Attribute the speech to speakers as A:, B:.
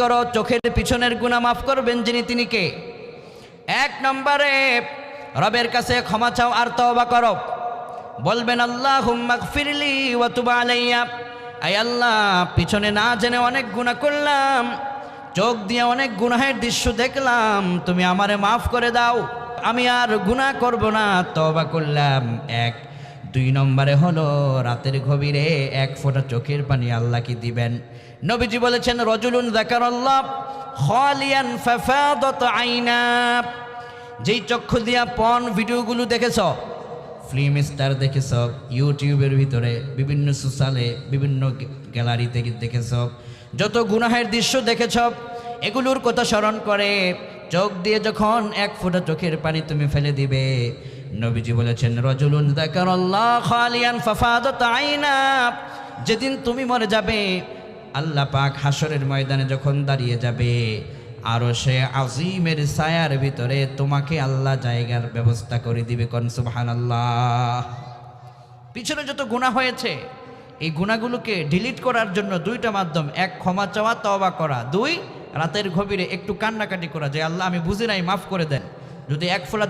A: করো, চোখের পিছনের গুনাহ মাফ করবেন যিনি, তিনি কে? এক নম্বরে রবের কাছে ক্ষমা চাও আর তওবা করো। বলবেন আল্লাহুম্মা গফিরলি ওয়া তুব আলাইয়া, আয় আল্লাহ, পিছনে না জেনে অনেক গুনাহ করলাম, চোখ দিয়ে অনেক গুনাহের দৃশ্য দেখলাম, তুমি আমারে মাফ করে দাও, আমি আর গুনাহ করব না, তওবা করলাম। এক। দুই নম্বরে হলো রাতের গভীরে এক ফোঁটা চোখের পানি আল্লাহকে দিবেন। নবীজি বলেছেন, রজুলুন যাকারাল্লাহ খালিয়ান ফাফাদাত আইনা, যেই চক্ষু দিয়া পর্ন ভিডিওগুলো দেখেছ, ফিল্ম স্টার দেখেছ, ইউটিউবের ভিতরে বিভিন্ন সোশ্যালে বিভিন্ন গ্যালারিতে দেখেছ, যত গুনাহের দৃশ্য দেখেছ, এগুলোর কথা স্মরণ করে চোখ দিয়ে যখন এক ফোঁটা চোখের পানি তুমি ফেলে দিবে, নবীজি বলেছেন, রজুলুন যাকারাল্লাহ খালিয়ান ফাফাদাত আইনা, যেদিন তুমি মরে যাবে, আল্লাহ পাক হাসরের ময়দানে যখন দাঁড়িয়ে যাবে, আরশে আজিমের ছায়ার ভিতরে তোমাকে আল্লাহ জায়গার ব্যবস্থা করে দিবে। কোন সুবহানাল্লাহ। পিছনে যত গুনাহ হয়েছে, এই গুনাহগুলোকে ডিলিট করার জন্য দুইটা মাধ্যম, এক ক্ষমা চাওয়া, তওবা করা, দুই রাতের গভীরে একটু কান্নাকাটি করা, যে আল্লাহ আমি বুঝি নাই, মাফ করে দেন। যদি এক ফোঁটা